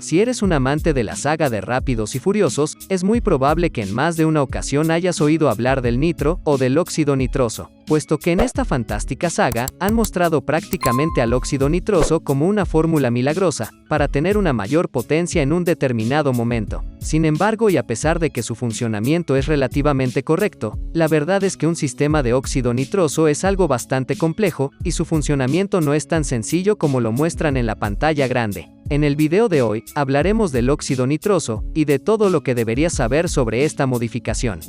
Si eres un amante de la saga de Rápidos y Furiosos, es muy probable que en más de una ocasión hayas oído hablar del nitro o del óxido nitroso, puesto que en esta fantástica saga han mostrado prácticamente al óxido nitroso como una fórmula milagrosa para tener una mayor potencia en un determinado momento. Sin embargo, y a pesar de que su funcionamiento es relativamente correcto, la verdad es que un sistema de óxido nitroso es algo bastante complejo y su funcionamiento no es tan sencillo como lo muestran en la pantalla grande. En el video de hoy, hablaremos del óxido nitroso y de todo lo que deberías saber sobre esta modificación.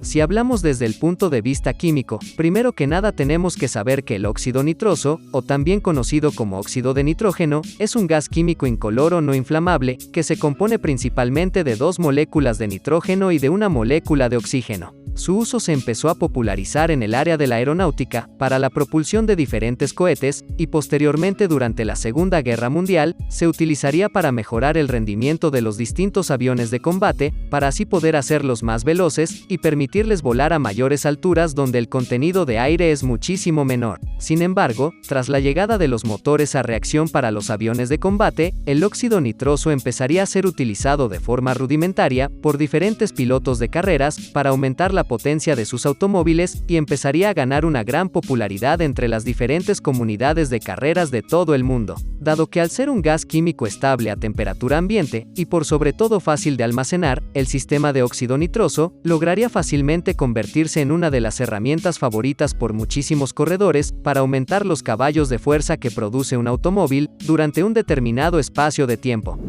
Si hablamos desde el punto de vista químico, primero que nada tenemos que saber que el óxido nitroso, o también conocido como óxido de nitrógeno, es un gas químico incoloro no inflamable, que se compone principalmente de dos moléculas de nitrógeno y de una molécula de oxígeno. Su uso se empezó a popularizar en el área de la aeronáutica, para la propulsión de diferentes cohetes, y posteriormente durante la Segunda Guerra Mundial, se utilizaría para mejorar el rendimiento de los distintos aviones de combate, para así poder hacerlos más veloces, y permitirles volar a mayores alturas donde el contenido de aire es muchísimo menor. Sin embargo, tras la llegada de los motores a reacción para los aviones de combate, el óxido nitroso empezaría a ser utilizado de forma rudimentaria, por diferentes pilotos de carreras, para aumentar la potencia de sus automóviles y empezaría a ganar una gran popularidad entre las diferentes comunidades de carreras de todo el mundo, dado que al ser un gas químico estable a temperatura ambiente y por sobre todo fácil de almacenar, el sistema de óxido nitroso lograría fácilmente convertirse en una de las herramientas favoritas por muchísimos corredores para aumentar los caballos de fuerza que produce un automóvil durante un determinado espacio de tiempo.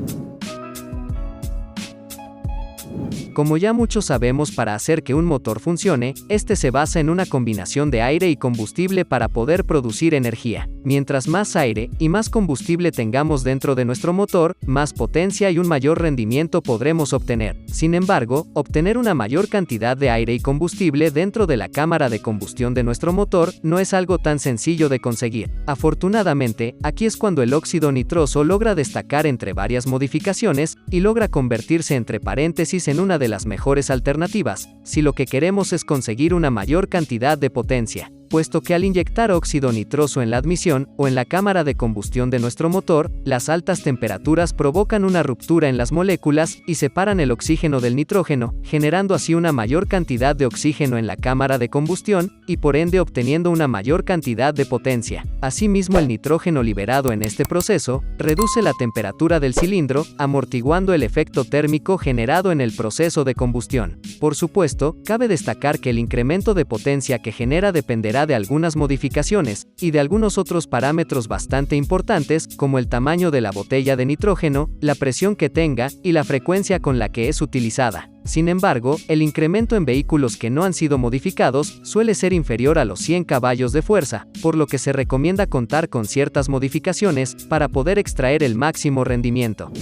Como ya muchos sabemos, para hacer que un motor funcione, este se basa en una combinación de aire y combustible para poder producir energía. Mientras más aire y más combustible tengamos dentro de nuestro motor, más potencia y un mayor rendimiento podremos obtener. Sin embargo, obtener una mayor cantidad de aire y combustible dentro de la cámara de combustión de nuestro motor no es algo tan sencillo de conseguir. Afortunadamente, aquí es cuando el óxido nitroso logra destacar entre varias modificaciones y logra convertirse entre paréntesis en una de las mejores alternativas, si lo que queremos es conseguir una mayor cantidad de potencia, puesto que al inyectar óxido nitroso en la admisión o en la cámara de combustión de nuestro motor, las altas temperaturas provocan una ruptura en las moléculas y separan el oxígeno del nitrógeno, generando así una mayor cantidad de oxígeno en la cámara de combustión y por ende obteniendo una mayor cantidad de potencia. Asimismo, el nitrógeno liberado en este proceso reduce la temperatura del cilindro, amortiguando el efecto térmico generado en el proceso de combustión. Por supuesto, cabe destacar que el incremento de potencia que genera dependerá de algunas modificaciones y de algunos otros parámetros bastante importantes, como el tamaño de la botella de nitrógeno, la presión que tenga y la frecuencia con la que es utilizada. Sin embargo, el incremento en vehículos que no han sido modificados suele ser inferior a los 100 caballos de fuerza, por lo que se recomienda contar con ciertas modificaciones para poder extraer el máximo rendimiento.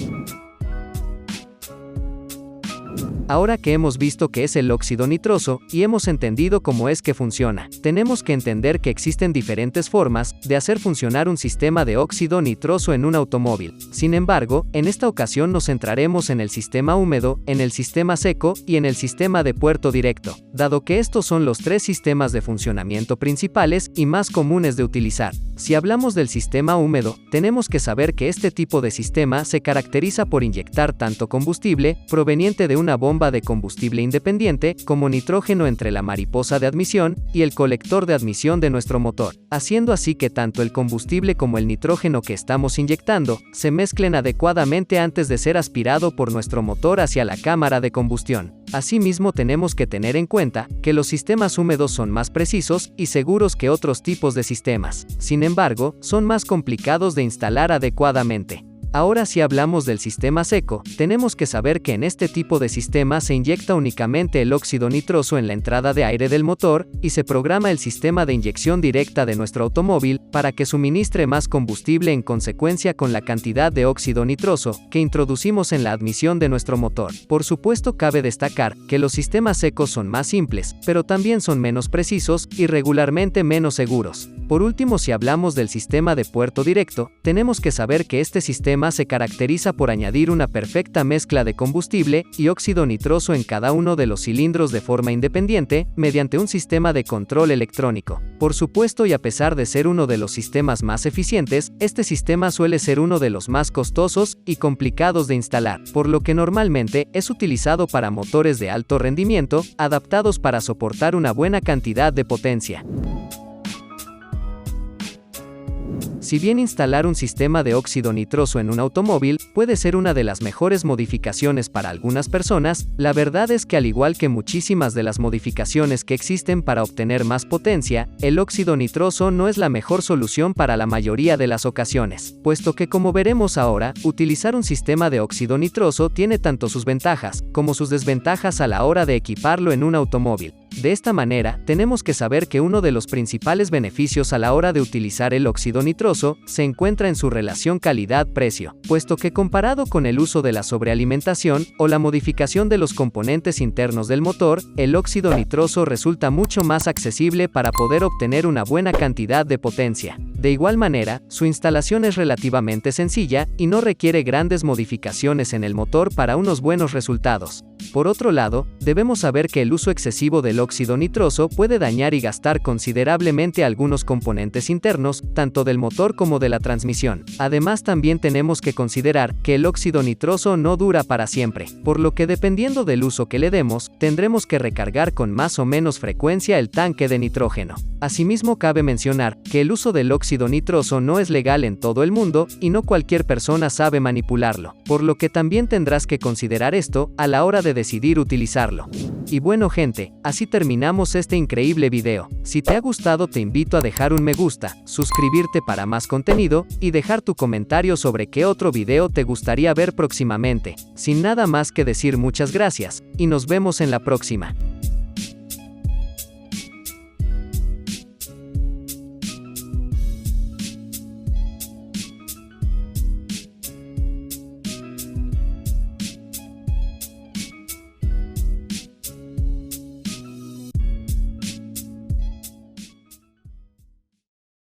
Ahora que hemos visto qué es el óxido nitroso y hemos entendido cómo es que funciona, tenemos que entender que existen diferentes formas de hacer funcionar un sistema de óxido nitroso en un automóvil. Sin embargo, en esta ocasión nos centraremos en el sistema húmedo, en el sistema seco y en el sistema de puerto directo, dado que estos son los tres sistemas de funcionamiento principales y más comunes de utilizar. Si hablamos del sistema húmedo, tenemos que saber que este tipo de sistema se caracteriza por inyectar tanto combustible proveniente de una bomba de combustible independiente, como nitrógeno entre la mariposa de admisión y el colector de admisión de nuestro motor, haciendo así que tanto el combustible como el nitrógeno que estamos inyectando se mezclen adecuadamente antes de ser aspirado por nuestro motor hacia la cámara de combustión. Asimismo, tenemos que tener en cuenta que los sistemas húmedos son más precisos y seguros que otros tipos de sistemas. Sin embargo, son más complicados de instalar adecuadamente. Ahora, si hablamos del sistema seco, tenemos que saber que en este tipo de sistema se inyecta únicamente el óxido nitroso en la entrada de aire del motor y se programa el sistema de inyección directa de nuestro automóvil para que suministre más combustible en consecuencia con la cantidad de óxido nitroso que introducimos en la admisión de nuestro motor. Por supuesto, cabe destacar que los sistemas secos son más simples, pero también son menos precisos y regularmente menos seguros. Por último, si hablamos del sistema de puerto directo, tenemos que saber que este sistema se caracteriza por añadir una perfecta mezcla de combustible y óxido nitroso en cada uno de los cilindros de forma independiente, mediante un sistema de control electrónico. Por supuesto, y a pesar de ser uno de los sistemas más eficientes, este sistema suele ser uno de los más costosos y complicados de instalar, por lo que normalmente es utilizado para motores de alto rendimiento, adaptados para soportar una buena cantidad de potencia. Si bien instalar un sistema de óxido nitroso en un automóvil puede ser una de las mejores modificaciones para algunas personas, la verdad es que al igual que muchísimas de las modificaciones que existen para obtener más potencia, el óxido nitroso no es la mejor solución para la mayoría de las ocasiones, puesto que, como veremos ahora, utilizar un sistema de óxido nitroso tiene tanto sus ventajas como sus desventajas a la hora de equiparlo en un automóvil. De esta manera, tenemos que saber que uno de los principales beneficios a la hora de utilizar el óxido nitroso se encuentra en su relación calidad-precio, puesto que comparado con el uso de la sobrealimentación o la modificación de los componentes internos del motor, el óxido nitroso resulta mucho más accesible para poder obtener una buena cantidad de potencia. De igual manera, su instalación es relativamente sencilla y no requiere grandes modificaciones en el motor para unos buenos resultados. Por otro lado, debemos saber que el uso excesivo del óxido nitroso puede dañar y gastar considerablemente algunos componentes internos, tanto del motor como de la transmisión. Además, también tenemos que considerar que el óxido nitroso no dura para siempre, por lo que dependiendo del uso que le demos, tendremos que recargar con más o menos frecuencia el tanque de nitrógeno. Asimismo, cabe mencionar que el uso del óxido nitroso no es legal en todo el mundo y no cualquier persona sabe manipularlo, por lo que también tendrás que considerar esto a la hora de decidir utilizarlo. Y bueno, gente, así terminamos este increíble video. Si te ha gustado, te invito a dejar un me gusta, suscribirte para más contenido y dejar tu comentario sobre qué otro video te gustaría ver próximamente. Sin nada más que decir, muchas gracias y nos vemos en la próxima.